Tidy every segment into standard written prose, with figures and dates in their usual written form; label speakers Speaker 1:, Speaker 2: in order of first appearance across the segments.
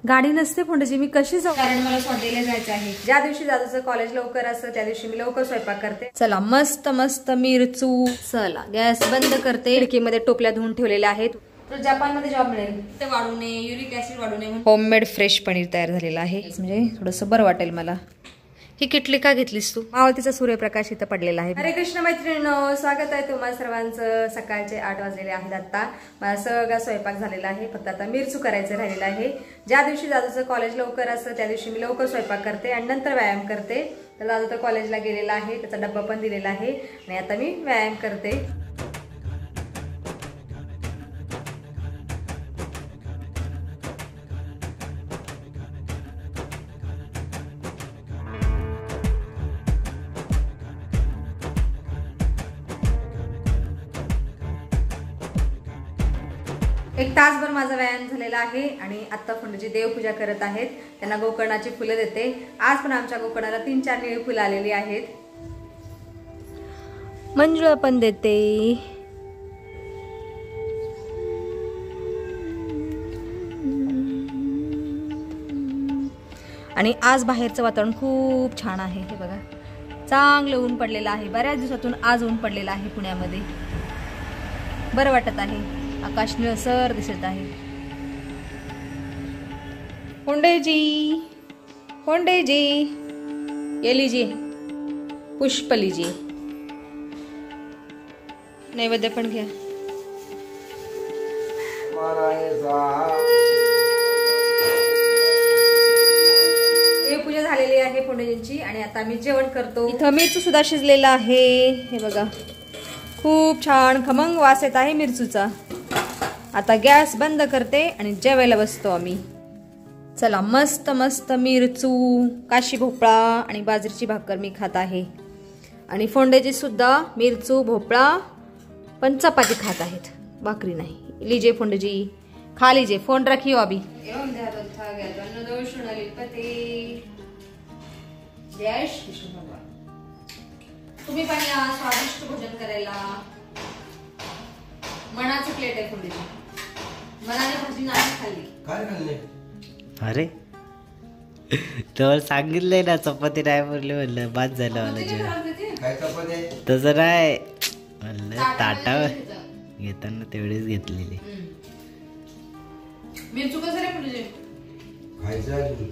Speaker 1: गाडी नसते फोंडाची, मी कशी जाऊ, कारण मला स्वाध्यायला जायचं आहे. ज्या दिवशी दादूचं कॉलेज लवकर असतं त्या दिवशी मी लवकर स्वयंपाक करते. चला मस्त मस्त मिरचू. चला गॅस बंद करते. खिडकीमध्ये टोपल्या धुवून ठेवलेल्या आहेत. तर जपानमध्ये जॉब मिळेल ते वाढू नये, युरिक ऍसिड वाढू नये. होममेड फ्रेश पनीर तयार झालेलं आहे, म्हणजे थोडंसं बरं वाटेल मला. ही किटली का घेतलीस तू? मावळतीचा सूर्यप्रकाश इथं पडलेला आहे. हरे कृष्ण मैत्रिणींनो, स्वागत आहे तुम्हा सर्वांचं. सकाळचे 8 वाजलेले आहेत. आता मला सगळा स्वयंपाक झालेला आहे, फक्त आता मिरचू करायचं राहिलेलं आहे. ज्या दिवशी दादूचं कॉलेज लवकर असतं त्या दिवशी मी लवकर स्वयंपाक करते आणि नंतर व्यायाम करते. तर दादू तर कॉलेजला गेलेला आहे, त्याचा डब्बा पण दिलेला आहे आणि आता मी व्यायाम करते. एक तासभर माझा व्यायाम झालेला आहे आणि आता फोंडाची देवपूजा करत आहेत. त्यांना गोकर्णाची फुलं देते. आज पण आमच्या गोकर्णाला 3-4 निळी फुलं आलेली आहेत. मंजुळा पण देते. आणि आज बाहेरचं वातावरण खूप छान आहे. हे बघा, चांगलं ऊन पडलेलं आहे. बऱ्याच दिवसातून आज ऊन पडलेलं आहे पुण्यामध्ये. बरं वाटत आहे. आकाश निळसर दिसत आहे. फोंडेजी, फोंडेजी, ये लीजिए, पुष्प लीजिए. नैवेद्य पण घ्या. देवपूजा झालेली आहे फोंडेजींची आणि आता मी जेवण करतो. इथं मिरचू सुद्धा शिजलेला आहे. हे बघा, खूप छान खमंग वास येत आहे मिरचूचा. आता गॅस बंद करते आणि जेवायला बसतो आम्ही. चला मस्त मस्त मिरचू, काशी भोपळा आणि बाजरीची भाकर मी खात आहे. आणि फोंडेजी सुद्धा मिरचू भोपळा पण चपाती खात आहेत, भाकरी नाही. लीजिए फोंडेजी, खा लीजिए. फोन रखियो अभी. जय श्री कृष्ण भगवान. तुम्ही पण या स्वादिष्ट भोजन करायला. मनाची प्लेट आहे फोंडेजी. मनाने भाजी नाही खाल्ली.
Speaker 2: काय खाल्ले?
Speaker 3: अरे तर सांगितलंय ना चपाती नाही बोलले, म्हणलं बाद झालं मला जेवण.
Speaker 2: काय चपाती?
Speaker 3: तसं नाही म्हणलं, ताटावर घेताना तेवढीच घेतलेली.
Speaker 1: मिरचू कसं रे फोंडेजी?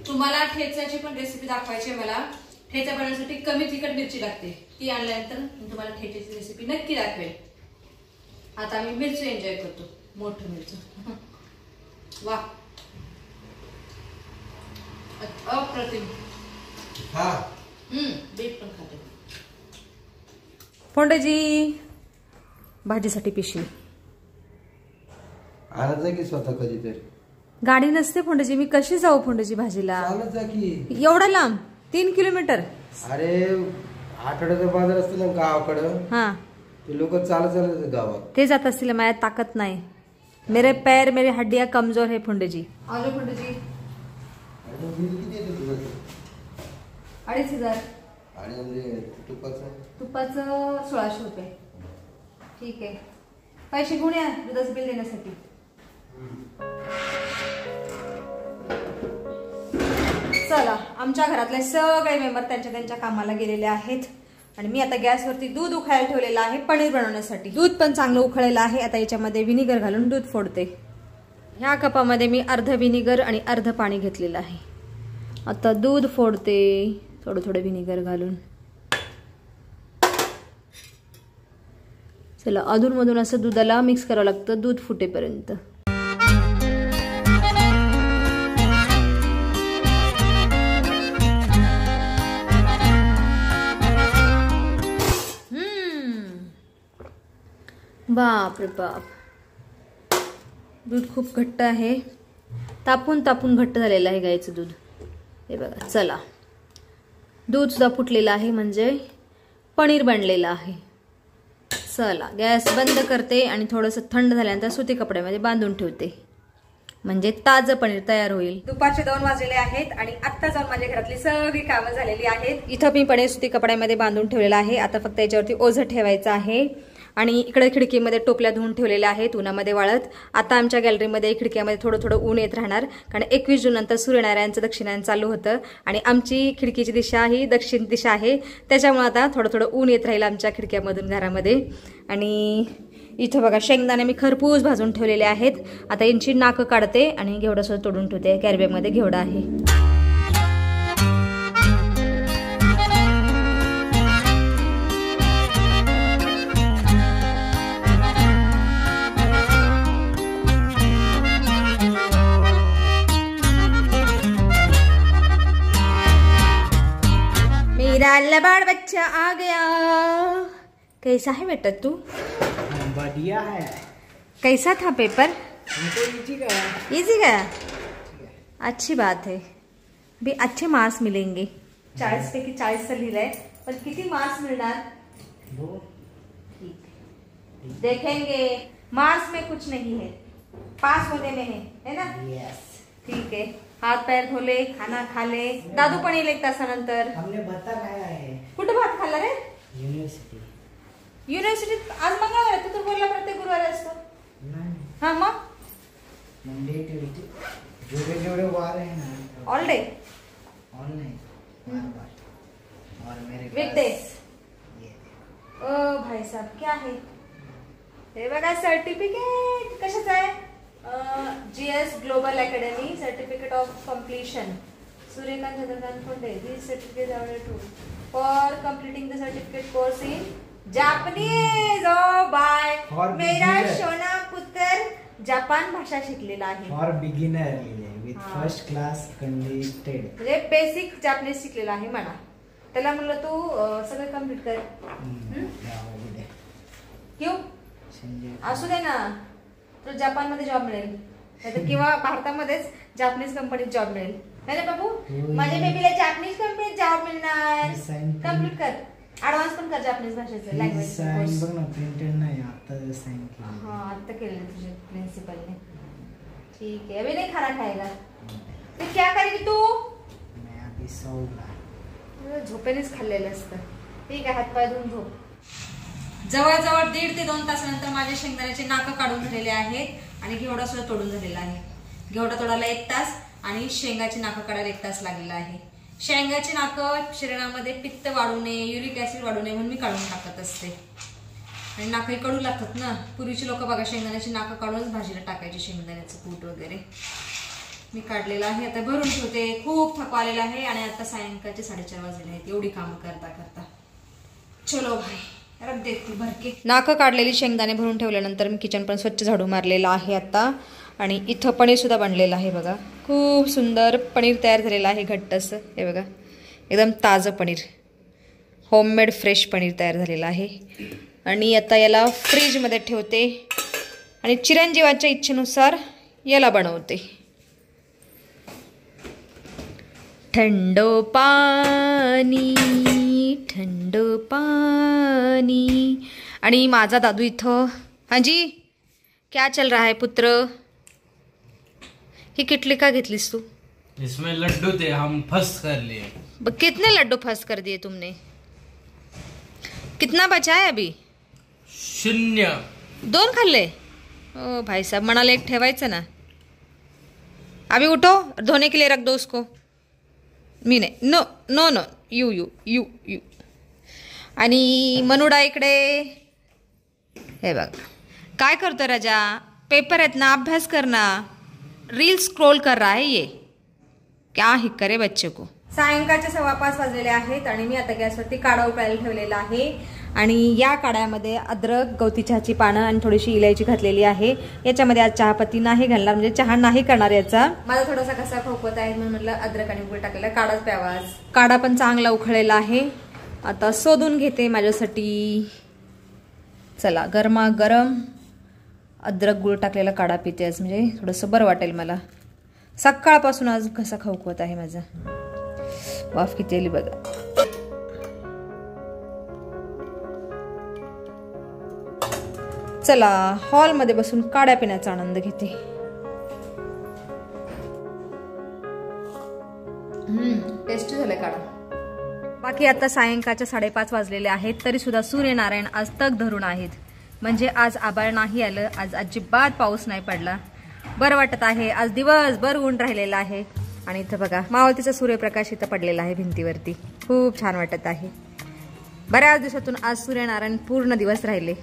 Speaker 1: तुम्हाला ठेच्याची पण रेसिपी दाखवायची आहे मला. ठेचा बनवण्यासाठी कमी तिखट मिरची लागते. ती आणल्यानंतर मी तुम्हाला ठेच्याची रेसिपी नक्की दाखवेल. आता मी मिरची एन्जॉय करतो, मोठं मिरची. वा, अप्रतिम. बीट पण खाते. फोंडेजी, भाजीसाठी पिशवी
Speaker 2: आणायचं की स्वतः कधीतरी.
Speaker 1: गाडी नसते फोंडेजी, मी कशी जाऊ फोंडेजी भाजीला?
Speaker 2: चालत जा की.
Speaker 1: एवढा लांब 3 किलोमीटर.
Speaker 2: अरे आठवड्याचा बाजार असतो ना गावाकडं,
Speaker 1: हा,
Speaker 2: ते लोक चालत चालत गावात
Speaker 1: ते जात असतील. माझ्या ताकद नाही. मेरे पैर मेरी हड्डियां कमजोर है फोंडेजी. आलो फोंडेजी. 2,500.
Speaker 2: आणि म्हणजे
Speaker 1: तुपाचं 1600 रुपये. ठीक आहे, पैसे घेऊन या दुधाचं बिल देण्यासाठी. चला, आमच्या घरातले सगळे मेंबर त्यांच्या कामाला गेलेले आहेत आणि मी आता गॅसवरती दूध उकळायला ठेवलेलं आहे पनीर बनवण्यासाठी. दूध पण चांगलं उकळलेलं आहे. आता याच्यामध्ये व्हिनेगर घालून दूध फोडते. ह्या कपामध्ये मी अर्ध व्हिनेगर आणि अर्ध पाणी घेतलेलं आहे. आता दूध फोडते थोडं थोडं व्हिनेगर घालून. चला, अधूनमधून असं दुधाला मिक्स करावं लागतं दूध फुटेपर्यंत. बाप रे बाप, दूध खूप घट्ट आहे. तापून तापून घट्ट झालेलं आहे गाईचं दूध. हे बघा. चला, दूध सुद्धा फुटलेलं आहे, म्हणजे पनीर बनलेलं आहे. चला, गॅस बंद करते आणि थोडंसं थंड झाल्यानंतर सुती कपड्यामध्ये बांधून ठेवते, म्हणजे ताजं पनीर तयार होईल. दुपारचे 2 वाजलेले आहेत आणि आत्ता जाऊन माझ्या घरातली सगळी कामं झालेली आहेत. इथं मी पनीर सुती कपड्यामध्ये बांधून ठेवलेलं आहे. आता फक्त याच्यावरती ओझं ठेवायचं आहे आणि इकडे खिडकीमध्ये टोपल्या धुवून ठेवलेल्या आहेत उन्हामध्ये वाळत. आता आमच्या गॅलरीमध्ये खिडकीमध्ये थोडं थोडं ऊन येत राहणार, कारण 21 जून नंतर सूर्यनारायणचं दक्षिणायन चालू होतं आणि आमची खिडकीची दिशा ही दक्षिण दिशा आहे, त्याच्यामुळे आता थोडं थोडं ऊन येत राहील आमच्या खिडक्यामधून घरामध्ये. आणि इथं बघा शेंगदाणे मी खरपूस भाजून ठेवलेले आहेत. आता यांची नाकं काढते आणि घेवडासुद्धा तोडून ठेवते. कॅरीबॅगमध्ये घेवडा आहे. मेरा लबाड़ बच्चा आ गया. कैसा है बेटा तू?
Speaker 3: बढ़िया है.
Speaker 1: कैसा था पेपर? इजी गया. अच्छी बात है. अभी अच्छे मार्क्स मिलेंगे. 40 पैकी 40 तर लिहिलंय, पण किती मार्क्स मिळणार? ठीक देखेंगे. मार्क्स में कुछ नहीं है, पास होने में है ना?
Speaker 3: यस.
Speaker 1: ठीक है. हात पैर धोले, खाना खाले. दादू पण येईल 1 तासानंतर.
Speaker 3: हमने भात खाया है.
Speaker 1: कुठं भात खाल्ला रे? युनिव्हर्सिटीत. आज मंगळवार आहे, तू तर बोलला प्रत्येक गुरुवारी असतो. हा मग
Speaker 3: मंडे ट्यूसडे जेवढे वार आहे ना,
Speaker 1: ऑल डे
Speaker 3: ऑल नहीं बार और मेरे
Speaker 1: वीकडेज. ओ भाई साहब क्या है हे बघा. सर्टिफिकेट कशाचं आहे? GS global academy certificate of completion. Suryakant Chandrakant Phonde. This certificate available for completing the certificate course in Japanese. Oh bye. मेरा सोना पुत्र जपान भाषा शिकलेला आहे.
Speaker 3: For beginner with first class conducted.
Speaker 1: म्हणजे बेसिक जापनीज शिकलेला आहे म्हणा. त्याला म्हणलं तू सगळं कम्प्लीट कर. क्यों? असू दे ना, तुला जपानमध्ये जॉब मिळेल, नाहीतर किंवा भारतामध्येच जापनीज कंपनीत जॉब मिळेल. नाही ना बाबू? माझ्या बेबीला जापनीज कंपनीत जॉब मिळणार. कम्प्लीट कर. ऍडव्हान्स पण कर जापनीज भाषेचं लँग्वेज.
Speaker 3: बघ ना, प्रिंटेड नाही आता साइन केलं.
Speaker 1: हाँ आता केलं तुझे प्रिंसिपल ने. ठीक है. अभी नहीं खाना खाएगा तो क्या करेगी तू?
Speaker 3: मैं अभी सोऊंगा.
Speaker 1: झोपेनेच खाल्लेलं असतं. ठीक आहे, हातपाय धुवून झोप. जवळजवळ 1.5 ते 2 तासानंतर माझे शेंगदाण्याचे नाकं काढून झालेले आहेत आणि घेवडा सुद्धा तोडून झालेला आहे. घेवडा तोडायला 1 तास आणि शेंगाची नाकं काढायला 1 तास लागलेला आहे. शेंगाची नाकं शरीरामध्ये पित्त वाढू नये, युरिक ऍसिड वाढू नये म्हणून मी काढून टाकत असते. आणि नाकही कडू लागतात ना. पूर्वीची लोक बघा शेंगदाण्याची नाकं काढूनच भाजीला टाकायची, शेंगदाण्याचं कूट वगैरे. मी काढलेलं आहे. आता भरून ठेवते. खूप थकवा आलेला आहे आणि आता सायंकाळचे 4:30 वाजले आहेत एवढी कामं करता करता. चलो भाई रख देते भर के. नाकं काढलेली शेंगदाणे भरून ठेवल्यानंतर मी किचन पण स्वच्छ झाडू मारलेला आहे आता. आणि इथं पनीर सुद्धा बनलेलं आहे बघा. खूप सुंदर पनीर तयार झालेलं आहे, घट्ट असं. हे बघा, एकदम ताजं पनीर, होममेड फ्रेश पनीर तयार झालेलं आहे. आणि आता याला फ्रीजमध्ये ठेवते आणि चिरंजीवाच्या इच्छेनुसार याला बनवते. ठंड पाणी ठंड पाणी. आणि माझा दादू इथं. हाँ जी क्या चल रहा है पुत्र? ही किटली का घेतलीस तू?
Speaker 2: इसमें लड्डू थे, हम फंस कर लिए.
Speaker 1: कितने लड्डू फंस कर दिए तुमने? कितना बचा है अभी?
Speaker 2: 0.
Speaker 1: 2 खाल्ले. ओ भाई साहब, मनाला 1 ठेवायचं ना. अभी उठो, धोने के लिए रख दो उसको. मी नाही. No no no, you you you you. आणि मनुडा इकडे. हे बघ काय करतो राजा? पेपर आहेत ना, अभ्यास करना. रील स्क्रोल कर रहा है ये. क्या ही करे बच्चे को. सायंकाळचे 5:15 वाजलेले आहेत आणि मी आता गॅसवरती काढा उकळायला ठेवलेला आहे. आणि या काढ्यामध्ये अद्रक, गवती चहाची पानं आणि थोडीशी इलायची घातलेली आहे. याच्यामध्ये आज चहापत्ती नाही घालणार, म्हणजे चहा नाही करणार याचा. माझा थोडासा घसा खोकत आहे म्हणून म्हटलं अद्रक आणि गुळ टाकलेला काढाच प्यावा आज. काढा पण चांगला उकळलेला आहे. आता शोधून घेते माझ्यासाठी. चला, गरमागरम अद्रक गुळ टाकलेला काढा पिते आज, म्हणजे थोडंसं बरं वाटेल मला. सकाळपासून आज घसा खवखवत आहे माझा. वाफ किती आली बघा. चला, हॉलमध्ये बसून काढ्या पिण्याचा आनंद घेते. टेस्टी झालाय काढा. बाकी आता सायंकाळच्या 5:30 वाजलेले आहेत, तरी सुद्धा सूर्यनारायण आज तग धरून आहेत. म्हणजे आज आभाळ नाही आलं, आज अजिबात पाऊस नाही पडला. बरं वाटत आहे. आज दिवसभर ऊन राहिलेला आहे आणि इथं बघा मावळतीचा सूर्यप्रकाश इथं पडलेला आहे भिंतीवरती. खूप छान वाटत आहे. बऱ्याच दिवसातून आज सूर्यनारायण पूर्ण दिवस राहिले,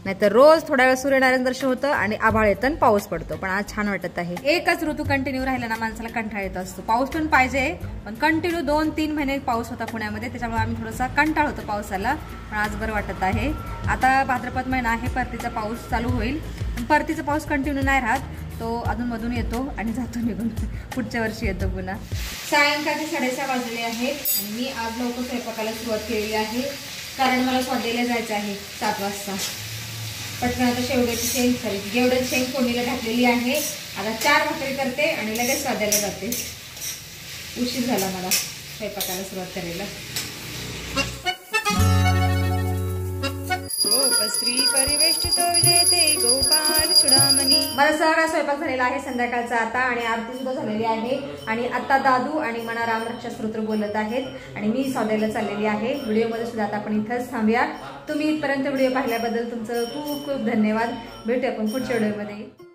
Speaker 1: नाहीतर रोज थोड्या वेळ सूर्यनारायण दर्शन होतं आणि आभाळ येतं पाऊस पडतो. पण आज छान वाटत आहे. एकच ऋतू कंटिन्यू राहिला ना माणसाला कंटाळा येत असतो. पाऊस पण पाहिजे, पण कंटिन्यू 2-3 महिने पाऊस होता पुण्यामध्ये, त्याच्यामुळे आम्ही थोडासा कंटाळ होतो पावसाला. पण आज बरं वाटत आहे. आता भाद्रपद महिना आहे, परतीचा पाऊस चालू होईल. पण परतीचा पाऊस कंटिन्यू नाही राहत, तो अधूनमधून येतो आणि जातो निघून. पुढच्या वर्षी येतो पुन्हा. सायंकाळचे 6:30 वाजलेले आहेत आणि मी आज लवकर स्वयंपाकाला सुरुवात केलेली आहे, कारण मला स्वाद्याला जायचं आहे 7 वाजता. पटकन आता गेवड्याची शेंग फोडणीला घातलेली आहे. आता 4 भाकरी करते आणि लगेच स्वाद्याला जाते. उशीर झाला मला स्वयंपाकाला सुरुवात करायला. गोपश्री परिवेष्टितो जयते गोपाल चुडामणी. मला सगळा स्वयंपाक झालेला आहे संध्याकाळचा आता, आणि आरती सुद्धा झालेली आहे. आणि आता दादू आणि मना रामरक्षा स्तोत्र बोलत आहेत आणि मी स्वाद्याला चाललेली आहे. व्हिडिओमध्ये सुद्धा आता आपण इथंच थांबूया. तुम्ही इथपर्यंत व्हिडिओ पाहिल्याबद्दल तुमचं खूप खूप धन्यवाद. भेटूया आपण पुढच्या व्हिडिओमध्ये.